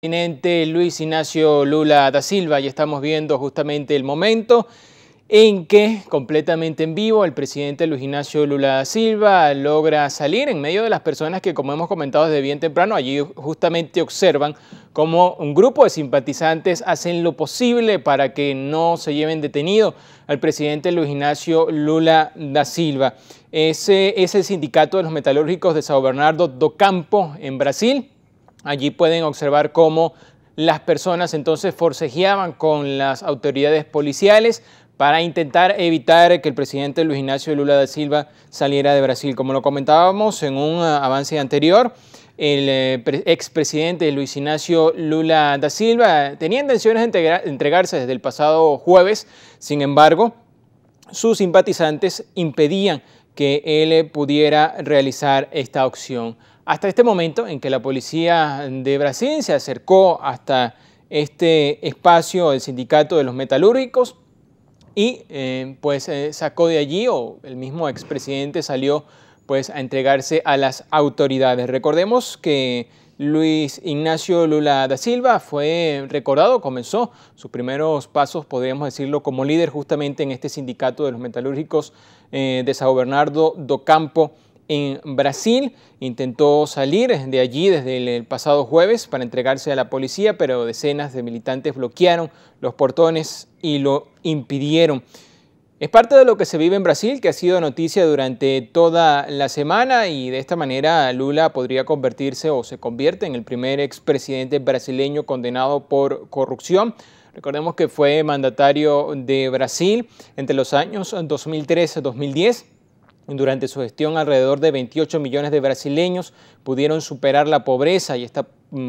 Presidente Luis Ignacio Lula da Silva, ya estamos viendo justamente el momento en que, completamente en vivo, el presidente Luis Ignacio Lula da Silva logra salir en medio de las personas que, como hemos comentado desde bien temprano, allí justamente observan cómo un grupo de simpatizantes hacen lo posible para que no se lleven detenido al presidente Luis Ignacio Lula da Silva. Ese es el sindicato de los metalúrgicos de São Bernardo do Campo, en Brasil. Allí pueden observar cómo las personas entonces forcejeaban con las autoridades policiales para intentar evitar que el presidente Luis Ignacio Lula da Silva saliera de Brasil. Como lo comentábamos en un avance anterior, el expresidente Luis Ignacio Lula da Silva tenía intenciones de entregarse desde el pasado jueves. Sin embargo, sus simpatizantes impedían que él pudiera realizar esta opción. Hasta este momento en que la policía de Brasil se acercó hasta este espacio del sindicato de los metalúrgicos y sacó de allí, o el mismo expresidente salió pues a entregarse a las autoridades. Recordemos que Luis Ignacio Lula da Silva fue recordado, comenzó sus primeros pasos, podríamos decirlo, como líder justamente en este sindicato de los metalúrgicos de São Bernardo do Campo en Brasil. Intentó salir de allí desde el pasado jueves para entregarse a la policía, pero decenas de militantes bloquearon los portones y lo impidieron. Es parte de lo que se vive en Brasil, que ha sido noticia durante toda la semana, y de esta manera Lula podría convertirse o se convierte en el primer expresidente brasileño condenado por corrupción. Recordemos que fue mandatario de Brasil entre los años 2003 y 2010. Durante su gestión, alrededor de 28 millones de brasileños pudieron superar la pobreza y esta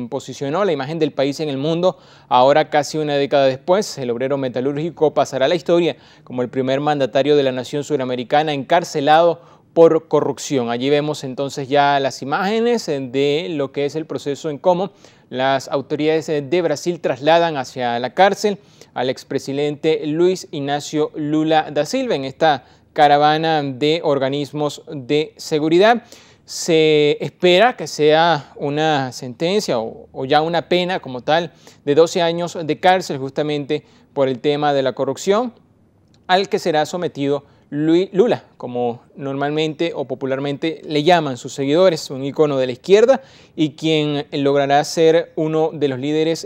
posicionó la imagen del país en el mundo. Ahora, casi una década después, el obrero metalúrgico pasará a la historia como el primer mandatario de la nación suramericana encarcelado por corrupción. Allí vemos entonces ya las imágenes de lo que es el proceso en cómo las autoridades de Brasil trasladan hacia la cárcel al expresidente Luis Ignacio Lula da Silva en esta caravana de organismos de seguridad. Se espera que sea una sentencia o ya una pena como tal de 12 años de cárcel justamente por el tema de la corrupción al que será sometido Lula, como normalmente o popularmente le llaman sus seguidores, un ícono de la izquierda y quien logrará ser uno de los líderes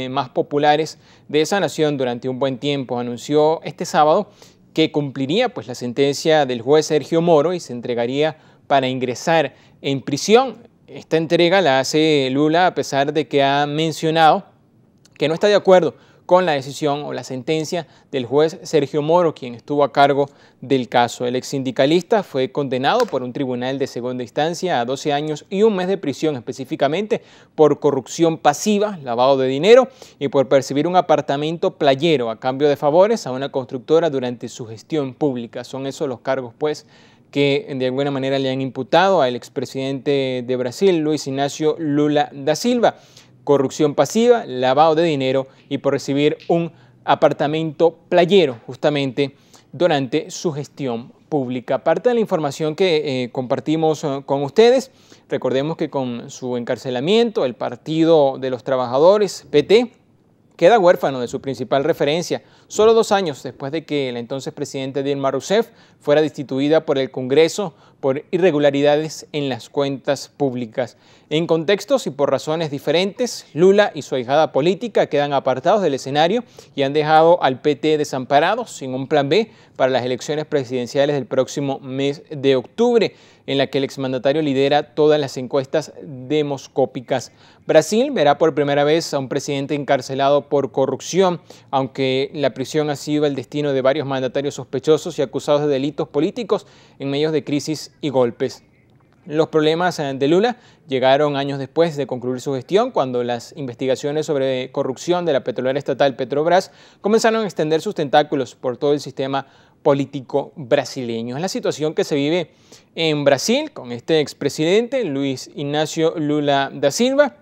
más populares de esa nación durante un buen tiempo. Anunció este sábado que cumpliría pues la sentencia del juez Sergio Moro y se entregaría para ingresar en prisión. Esta entrega la hace Lula a pesar de que ha mencionado que no está de acuerdo con la decisión o la sentencia del juez Sergio Moro, quien estuvo a cargo del caso. El exsindicalista fue condenado por un tribunal de segunda instancia a 12 años y un mes de prisión, específicamente por corrupción pasiva, lavado de dinero y por percibir un apartamento playero a cambio de favores a una constructora durante su gestión pública. Son esos los cargos, pues, que de alguna manera le han imputado al expresidente de Brasil, Luis Ignacio Lula da Silva. Corrupción pasiva, lavado de dinero y por recibir un apartamento playero justamente durante su gestión pública. Parte de la información que compartimos con ustedes, recordemos que con su encarcelamiento el Partido de los Trabajadores, PT, queda huérfano de su principal referencia, solo 2 años después de que la entonces presidenta Dilma Rousseff fuera destituida por el Congreso por irregularidades en las cuentas públicas. En contextos y por razones diferentes, Lula y su ahijada política quedan apartados del escenario y han dejado al PT desamparado, sin un plan B para las elecciones presidenciales del próximo mes de octubre, en la que el exmandatario lidera todas las encuestas demoscópicas. Brasil verá por primera vez a un presidente encarcelado por corrupción, aunque la prisión ha sido el destino de varios mandatarios sospechosos y acusados de delitos políticos en medio de crisis y golpes. Los problemas de Lula llegaron años después de concluir su gestión, cuando las investigaciones sobre corrupción de la petrolera estatal Petrobras comenzaron a extender sus tentáculos por todo el sistema político brasileño. Es la situación que se vive en Brasil con este expresidente Luis Ignacio Lula da Silva,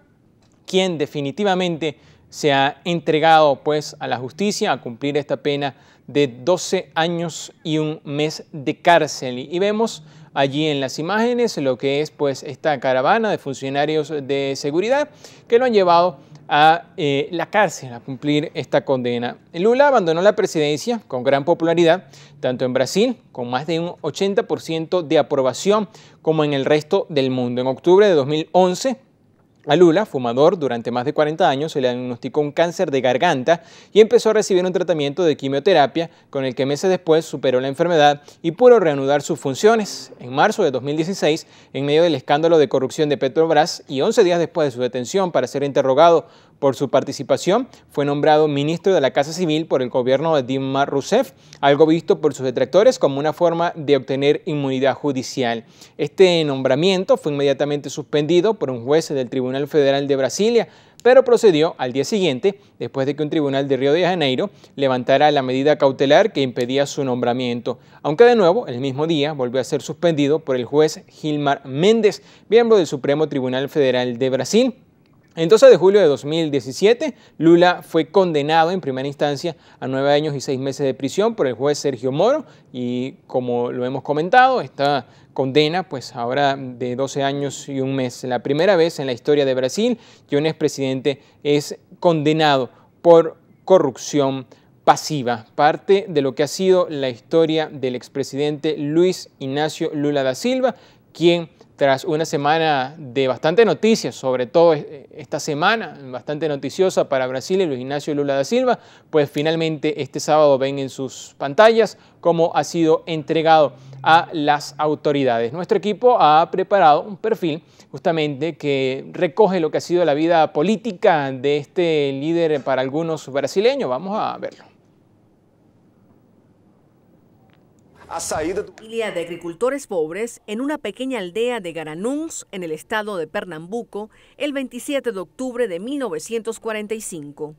quien definitivamente se ha entregado pues a la justicia a cumplir esta pena de 12 años y un mes de cárcel. Y vemos allí en las imágenes lo que es pues esta caravana de funcionarios de seguridad que lo han llevado a la cárcel a cumplir esta condena. Lula abandonó la presidencia con gran popularidad, tanto en Brasil, con más de un 80% de aprobación, como en el resto del mundo. En octubre de 2011, a Lula, fumador durante más de 40 años, se le diagnosticó un cáncer de garganta y empezó a recibir un tratamiento de quimioterapia con el que meses después superó la enfermedad y pudo reanudar sus funciones. En marzo de 2016, en medio del escándalo de corrupción de Petrobras y 11 días después de su detención para ser interrogado por su participación, fue nombrado ministro de la Casa Civil por el gobierno de Dilma Rousseff, algo visto por sus detractores como una forma de obtener inmunidad judicial. Este nombramiento fue inmediatamente suspendido por un juez del Tribunal Federal de Brasilia, pero procedió al día siguiente, después de que un tribunal de Río de Janeiro levantara la medida cautelar que impedía su nombramiento, aunque de nuevo, el mismo día, volvió a ser suspendido por el juez Gilmar Mendes, miembro del Supremo Tribunal Federal de Brasil. El 12 de julio de 2017, Lula fue condenado en primera instancia a 9 años y 6 meses de prisión por el juez Sergio Moro y, como lo hemos comentado, esta condena pues ahora de 12 años y un mes. La primera vez en la historia de Brasil que un expresidente es condenado por corrupción pasiva, parte de lo que ha sido la historia del expresidente Luiz Inácio Lula da Silva, quien tras una semana de bastante noticias, sobre todo esta semana, bastante noticiosa para Brasil y Luiz Inácio Lula da Silva, pues finalmente este sábado ven en sus pantallas cómo ha sido entregado a las autoridades. Nuestro equipo ha preparado un perfil justamente que recoge lo que ha sido la vida política de este líder para algunos brasileños. Vamos a verlo. Familia de agricultores pobres en una pequeña aldea de Garanhuns, en el estado de Pernambuco, el 27 de octubre de 1945.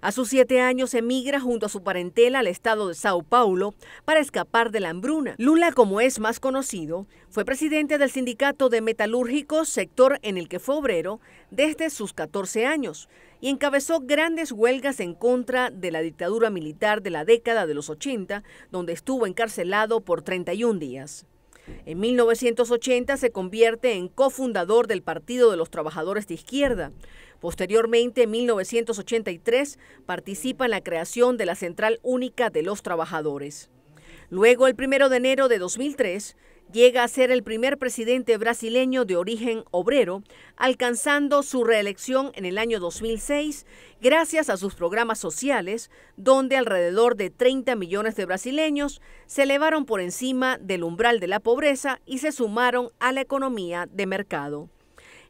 A sus 7 años emigra junto a su parentela al estado de Sao Paulo para escapar de la hambruna. Lula, como es más conocido, fue presidente del sindicato de metalúrgicos, sector en el que fue obrero desde sus 14 años, y encabezó grandes huelgas en contra de la dictadura militar de la década de los 80, donde estuvo encarcelado por 31 días. En 1980 se convierte en cofundador del Partido de los Trabajadores de Izquierda. Posteriormente, en 1983, participa en la creación de la Central Única de los Trabajadores. Luego, el 1 de enero de 2003, llega a ser el primer presidente brasileño de origen obrero, alcanzando su reelección en el año 2006 gracias a sus programas sociales, donde alrededor de 30 millones de brasileños se elevaron por encima del umbral de la pobreza y se sumaron a la economía de mercado.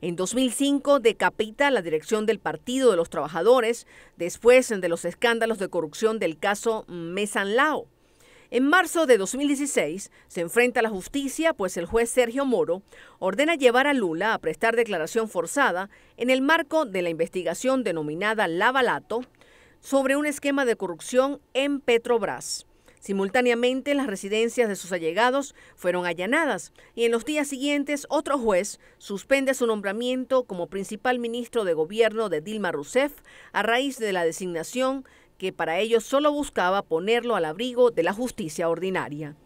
En 2005 decapita la dirección del Partido de los Trabajadores después de los escándalos de corrupción del caso Mesanlao. En marzo de 2016 se enfrenta a la justicia, pues el juez Sergio Moro ordena llevar a Lula a prestar declaración forzada en el marco de la investigación denominada Lava-Lato sobre un esquema de corrupción en Petrobras. Simultáneamente, las residencias de sus allegados fueron allanadas y en los días siguientes otro juez suspende su nombramiento como principal ministro de gobierno de Dilma Rousseff a raíz de la designación que para ellos solo buscaba ponerlo al abrigo de la justicia ordinaria.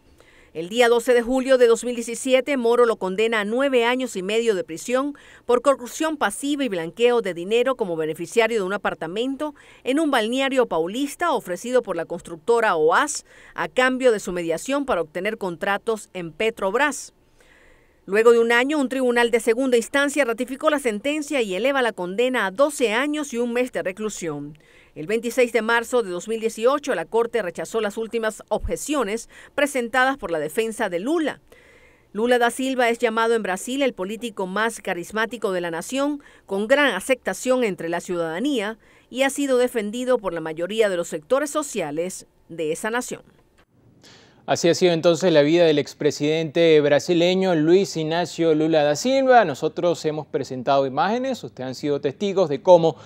El día 12 de julio de 2017, Moro lo condena a 9 años y medio de prisión por corrupción pasiva y blanqueo de dinero como beneficiario de un apartamento en un balneario paulista ofrecido por la constructora OAS a cambio de su mediación para obtener contratos en Petrobras. Luego de un año, un tribunal de segunda instancia ratificó la sentencia y eleva la condena a 12 años y un mes de reclusión. El 26 de marzo de 2018, la Corte rechazó las últimas objeciones presentadas por la defensa de Lula. Lula da Silva es llamado en Brasil el político más carismático de la nación, con gran aceptación entre la ciudadanía, y ha sido defendido por la mayoría de los sectores sociales de esa nación. Así ha sido entonces la vida del expresidente brasileño Luiz Inácio Lula da Silva. Nosotros hemos presentado imágenes, ustedes han sido testigos de cómo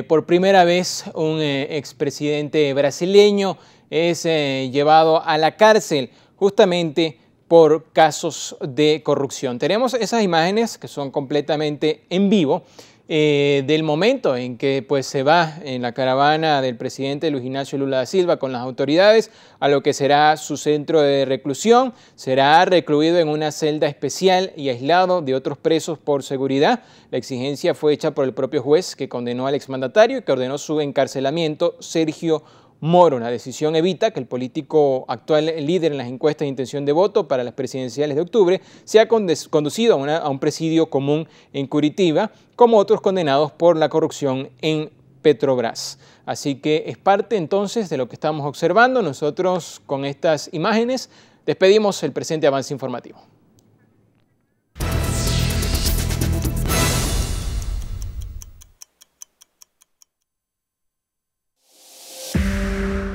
por primera vez un expresidente brasileño es llevado a la cárcel justamente por casos de corrupción. Tenemos esas imágenes que son completamente en vivo del momento en que pues, se va en la caravana del presidente Luis Ignacio Lula da Silva con las autoridades a lo que será su centro de reclusión. Será recluido en una celda especial y aislado de otros presos por seguridad. La exigencia fue hecha por el propio juez que condenó al exmandatario y que ordenó su encarcelamiento, Sergio Moro. La decisión evita que el político actual líder en las encuestas de intención de voto para las presidenciales de octubre sea conducido a un presidio común en Curitiba, como otros condenados por la corrupción en Petrobras. Así que es parte entonces de lo que estamos observando. Nosotros con estas imágenes despedimos el presente avance informativo.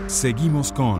Seguimos con